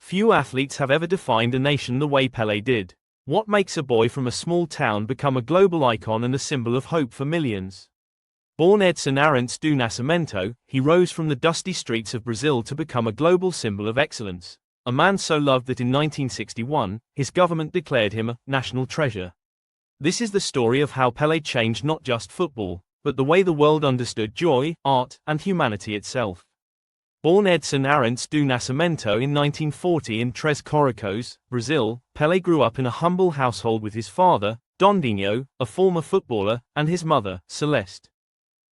Few athletes have ever defined a nation the way Pelé did. What makes a boy from a small town become a global icon and a symbol of hope for millions? Born Edson Arantes do Nascimento, he rose from the dusty streets of Brazil to become a global symbol of excellence. A man so loved that in 1961, his government declared him a national treasure. This is the story of how Pelé changed not just football, but the way the world understood joy, art, and humanity itself. Born Edson Arantes do Nascimento in 1940 in Três Coracoes, Brazil, Pelé grew up in a humble household with his father, Dondinho, a former footballer, and his mother, Celeste.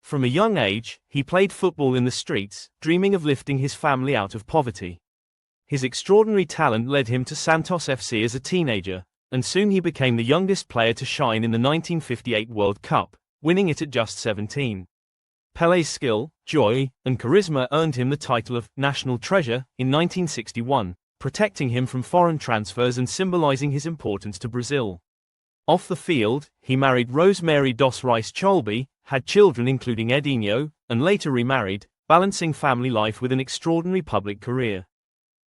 From a young age, he played football in the streets, dreaming of lifting his family out of poverty. His extraordinary talent led him to Santos FC as a teenager, and soon he became the youngest player to shine in the 1958 World Cup, winning it at just 17. Pelé's skill, joy, and charisma earned him the title of national treasure in 1961, protecting him from foreign transfers and symbolizing his importance to Brazil. Off the field, he married Rosemary dos Reis Cholbe, had children including Edinho, and later remarried, balancing family life with an extraordinary public career.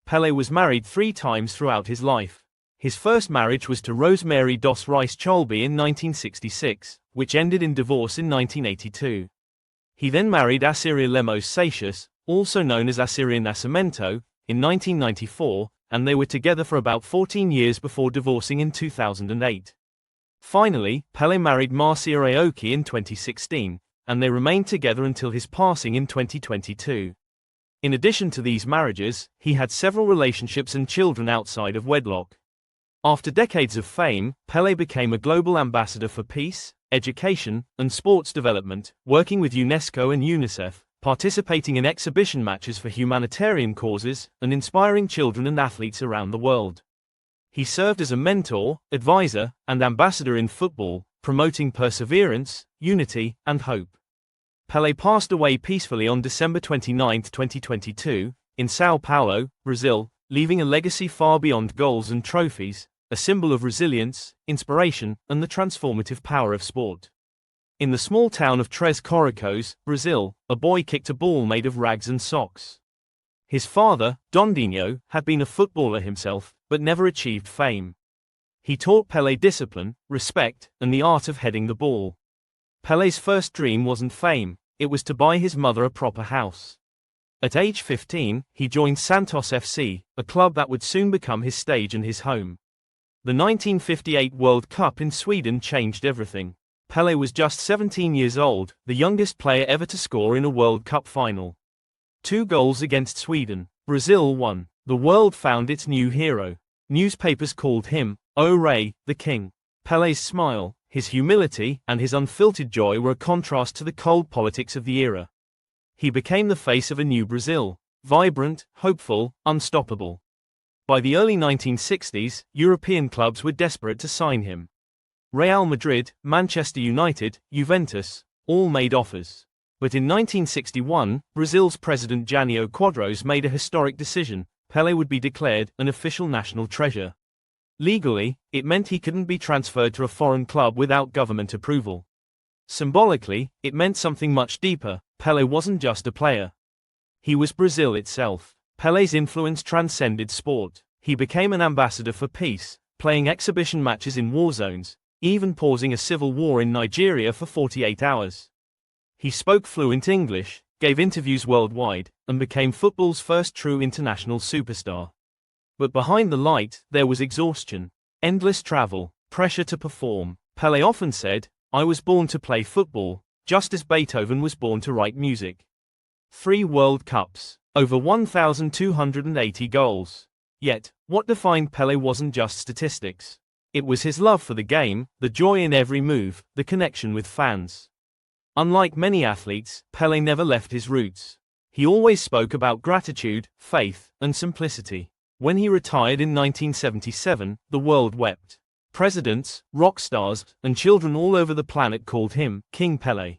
Pelé was married 3 times throughout his life. His first marriage was to Rosemary dos Reis Cholbe in 1966, which ended in divorce in 1982. He then married Assyria Lemos Seixas, also known as Assyria Nascimento, in 1994, and they were together for about 14 years before divorcing in 2008. Finally, Pelé married Marcia Aoki in 2016, and they remained together until his passing in 2022. In addition to these marriages, he had several relationships and children outside of wedlock. After decades of fame, Pelé became a global ambassador for peace, education, and sports development, working with UNESCO and UNICEF, participating in exhibition matches for humanitarian causes, and inspiring children and athletes around the world. He served as a mentor, advisor, and ambassador in football, promoting perseverance, unity, and hope. Pelé passed away peacefully on December 29, 2022, in São Paulo, Brazil, leaving a legacy far beyond goals and trophies, a symbol of resilience, inspiration, and the transformative power of sport. In the small town of Três Coracoes, Brazil, a boy kicked a ball made of rags and socks. His father, Dondinho, had been a footballer himself, but never achieved fame. He taught Pelé discipline, respect, and the art of heading the ball. Pelé's first dream wasn't fame, it was to buy his mother a proper house. At age 15, he joined Santos FC, a club that would soon become his stage and his home. The 1958 World Cup in Sweden changed everything. Pelé was just 17 years old, the youngest player ever to score in a World Cup final. 2 goals against Sweden. Brazil won. The world found its new hero. Newspapers called him, "O Rei, the King." Pelé's smile, his humility, and his unfiltered joy were a contrast to the cold politics of the era. He became the face of a new Brazil, vibrant, hopeful, unstoppable. By the early 1960s, European clubs were desperate to sign him. Real Madrid, Manchester United, Juventus, all made offers. But in 1961, Brazil's president Jânio Quadros made a historic decision: Pelé would be declared an official national treasure. Legally, it meant he couldn't be transferred to a foreign club without government approval. Symbolically, it meant something much deeper: Pelé wasn't just a player. He was Brazil itself. Pelé's influence transcended sport. He became an ambassador for peace, playing exhibition matches in war zones, even pausing a civil war in Nigeria for 48 hours. He spoke fluent English, gave interviews worldwide, and became football's first true international superstar. But behind the light, there was exhaustion, endless travel, pressure to perform. Pelé often said, "I was born to play football, just as Beethoven was born to write music." 3 World Cups, over 1,280 goals. Yet, what defined Pelé wasn't just statistics. It was his love for the game, the joy in every move, the connection with fans. Unlike many athletes, Pelé never left his roots. He always spoke about gratitude, faith, and simplicity. When he retired in 1977, the world wept. Presidents, rock stars, and children all over the planet called him King Pelé.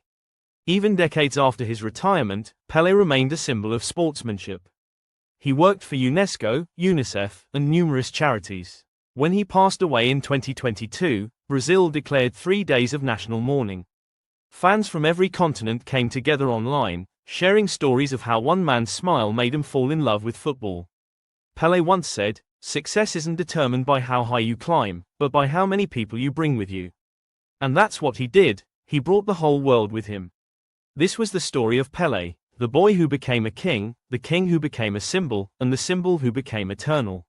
Even decades after his retirement, Pelé remained a symbol of sportsmanship. He worked for UNESCO, UNICEF, and numerous charities. When he passed away in 2022, Brazil declared 3 days of national mourning. Fans from every continent came together online, sharing stories of how one man's smile made him fall in love with football. Pele once said, "Success isn't determined by how high you climb, but by how many people you bring with you." And that's what he did. He brought the whole world with him. This was the story of Pele, the boy who became a king, the king who became a symbol, and the symbol who became eternal.